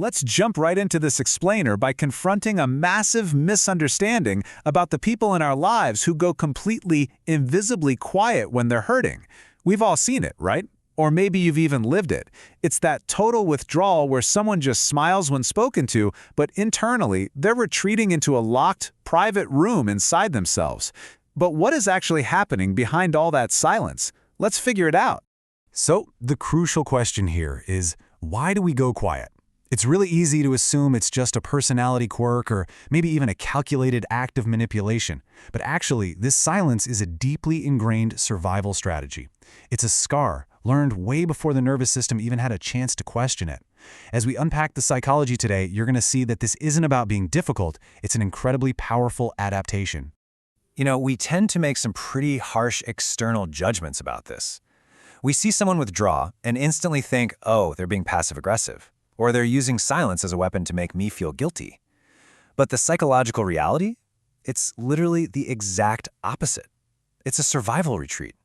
Let's jump right into this explainer by confronting a massive misunderstanding about the people in our lives who go completely, invisibly quiet when they're hurting. We've all seen it, right? Or maybe you've even lived it. It's that total withdrawal where someone just smiles when spoken to, but internally, they're retreating into a locked, private room inside themselves. But what is actually happening behind all that silence? Let's figure it out. So, the crucial question here is, why do we go quiet? It's really easy to assume it's just a personality quirk or maybe even a calculated act of manipulation. But actually, this silence is a deeply ingrained survival strategy. It's a scar learned way before the nervous system even had a chance to question it. As we unpack the psychology today, you're going to see that this isn't about being difficult, it's an incredibly powerful adaptation. You know, we tend to make some pretty harsh external judgments about this. We see someone withdraw and instantly think, oh, they're being passive-aggressive, or they're using silence as a weapon to make me feel guilty. But the psychological reality? It's literally the exact opposite. It's a survival retreat.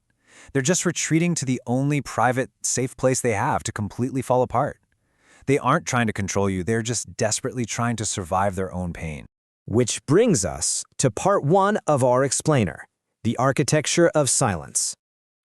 They're just retreating to the only private, safe place they have to completely fall apart. They aren't trying to control you, they're just desperately trying to survive their own pain. Which brings us to part 1 of our explainer, the architecture of silence.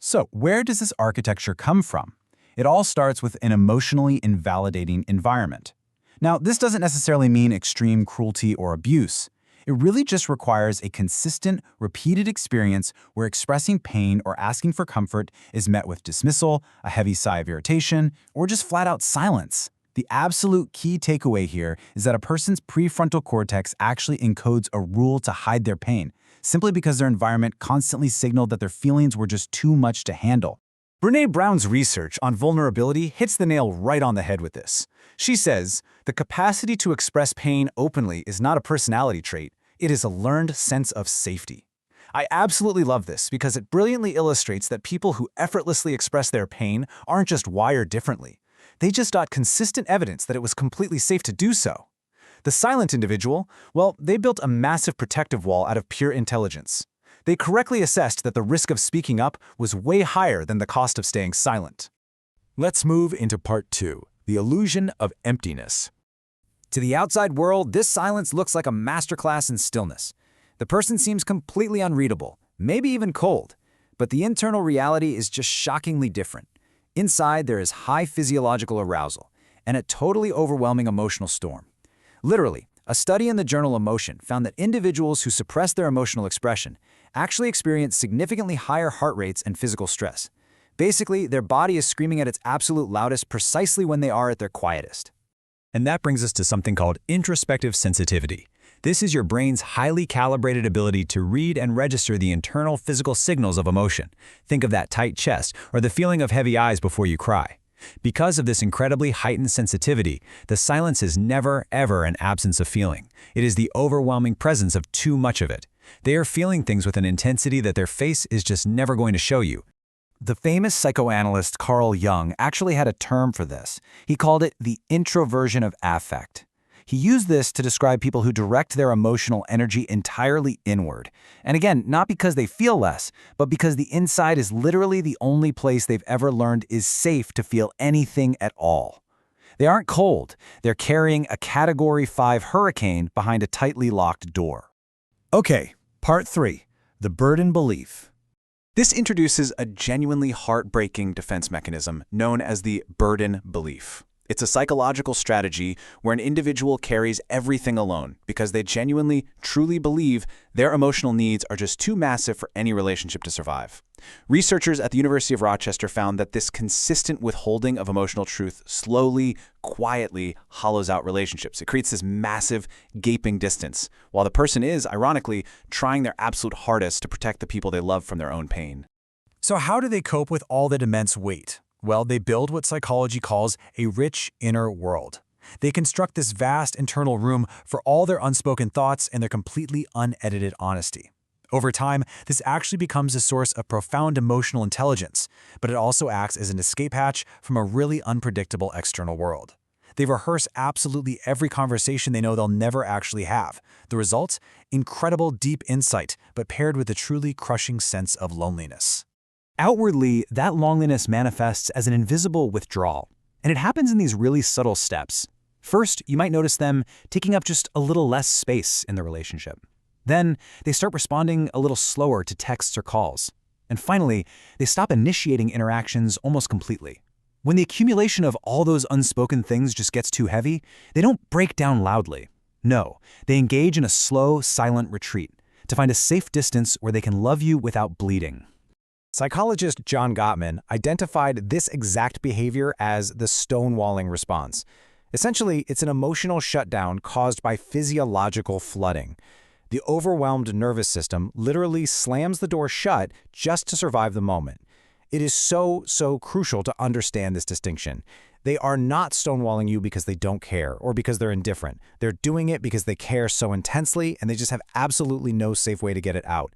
So, where does this architecture come from? It all starts with an emotionally invalidating environment. Now, this doesn't necessarily mean extreme cruelty or abuse. It really just requires a consistent, repeated experience where expressing pain or asking for comfort is met with dismissal, a heavy sigh of irritation, or just flat-out silence. The absolute key takeaway here is that a person's prefrontal cortex actually encodes a rule to hide their pain, simply because their environment constantly signaled that their feelings were just too much to handle. Brené Brown's research on vulnerability hits the nail right on the head with this. She says, the capacity to express pain openly is not a personality trait, it is a learned sense of safety. I absolutely love this because it brilliantly illustrates that people who effortlessly express their pain aren't just wired differently. They just got consistent evidence that it was completely safe to do so. The silent individual, well, they built a massive protective wall out of pure intelligence. They correctly assessed that the risk of speaking up was way higher than the cost of staying silent. Let's move into part 2, the illusion of emptiness. To the outside world, this silence looks like a masterclass in stillness. The person seems completely unreadable, maybe even cold, but the internal reality is just shockingly different. Inside, there is high physiological arousal and a totally overwhelming emotional storm. Literally, a study in the journal Emotion found that individuals who suppress their emotional expression actually experience significantly higher heart rates and physical stress. Basically, their body is screaming at its absolute loudest precisely when they are at their quietest. And that brings us to something called introspective sensitivity. This is your brain's highly calibrated ability to read and register the internal physical signals of emotion. Think of that tight chest or the feeling of heavy eyes before you cry. Because of this incredibly heightened sensitivity, the silence is never, ever an absence of feeling. It is the overwhelming presence of too much of it. They are feeling things with an intensity that their face is just never going to show you. The famous psychoanalyst Carl Jung actually had a term for this. He called it the introversion of affect. He used this to describe people who direct their emotional energy entirely inward. And again, not because they feel less, but because the inside is literally the only place they've ever learned is safe to feel anything at all. They aren't cold. They're carrying a Category 5 hurricane behind a tightly locked door. Okay, part 3, the burden belief. This introduces a genuinely heartbreaking defense mechanism known as the burden belief. It's a psychological strategy where an individual carries everything alone because they genuinely, truly believe their emotional needs are just too massive for any relationship to survive. Researchers at the University of Rochester found that this consistent withholding of emotional truth slowly, quietly hollows out relationships. It creates this massive, gaping distance, while the person is, ironically, trying their absolute hardest to protect the people they love from their own pain. So how do they cope with all that immense weight? Well, they build what psychology calls a rich inner world. They construct this vast internal room for all their unspoken thoughts and their completely unedited honesty. Over time, this actually becomes a source of profound emotional intelligence, but it also acts as an escape hatch from a really unpredictable external world. They rehearse absolutely every conversation they know they'll never actually have. The result? Incredible deep insight, but paired with a truly crushing sense of loneliness. Outwardly, that loneliness manifests as an invisible withdrawal, and it happens in these really subtle steps. First, you might notice them taking up just a little less space in the relationship. Then, they start responding a little slower to texts or calls. And finally, they stop initiating interactions almost completely. When the accumulation of all those unspoken things just gets too heavy, they don't break down loudly. No, they engage in a slow, silent retreat to find a safe distance where they can love you without bleeding. Psychologist John Gottman identified this exact behavior as the stonewalling response. Essentially, it's an emotional shutdown caused by physiological flooding. The overwhelmed nervous system literally slams the door shut just to survive the moment. It is so crucial to understand this distinction. They are not stonewalling you because they don't care or because they're indifferent. They're doing it because they care so intensely and they just have absolutely no safe way to get it out.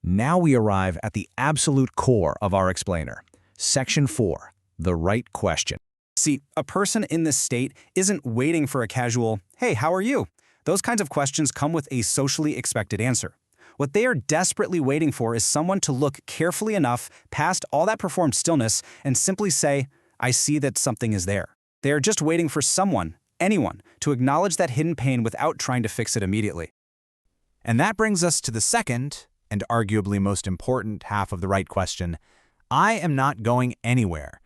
Now we arrive at the absolute core of our explainer. Section 4, the right question. See, a person in this state isn't waiting for a casual, "Hey, how are you?" Those kinds of questions come with a socially expected answer. What they are desperately waiting for is someone to look carefully enough past all that performed stillness and simply say, "I see that something is there." They are just waiting for someone, anyone, to acknowledge that hidden pain without trying to fix it immediately. And that brings us to the second, and arguably most important half of the right question. I am not going anywhere.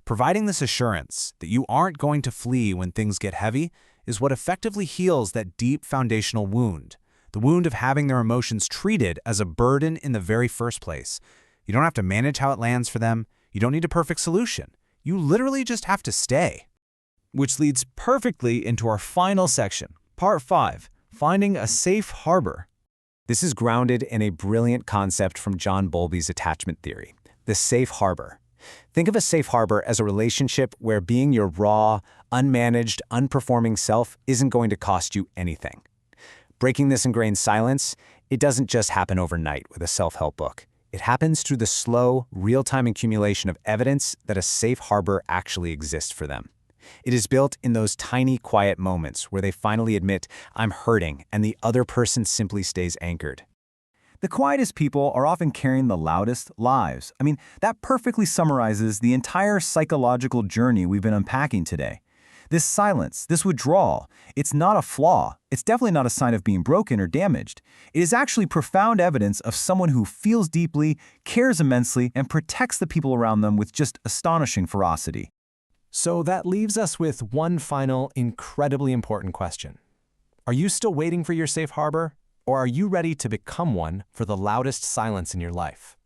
Providing this assurance that you aren't going to flee when things get heavy is what effectively heals that deep foundational wound, the wound of having their emotions treated as a burden in the very first place. You don't have to manage how it lands for them. You don't need a perfect solution. You literally just have to stay. Which leads perfectly into our final section, Part 5, Finding a Safe Harbor. This is grounded in a brilliant concept from John Bowlby's attachment theory, the safe harbor. Think of a safe harbor as a relationship where being your raw, unmanaged, unperforming self isn't going to cost you anything. Breaking this ingrained silence, it doesn't just happen overnight with a self-help book. It happens through the slow, real-time accumulation of evidence that a safe harbor actually exists for them. It is built in those tiny, quiet moments where they finally admit, "I'm hurting," and the other person simply stays anchored. The quietest people are often carrying the loudest lives. I mean, that perfectly summarizes the entire psychological journey we've been unpacking today. This silence, this withdrawal, it's not a flaw. It's definitely not a sign of being broken or damaged. It is actually profound evidence of someone who feels deeply, cares immensely, and protects the people around them with just astonishing ferocity. So that leaves us with one final, incredibly important question. Are you still waiting for your safe harbor? Or are you ready to become one for the loudest silence in your life?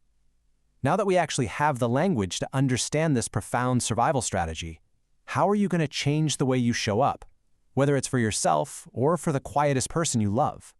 Now that we actually have the language to understand this profound survival strategy, how are you going to change the way you show up, whether it's for yourself or for the quietest person you love?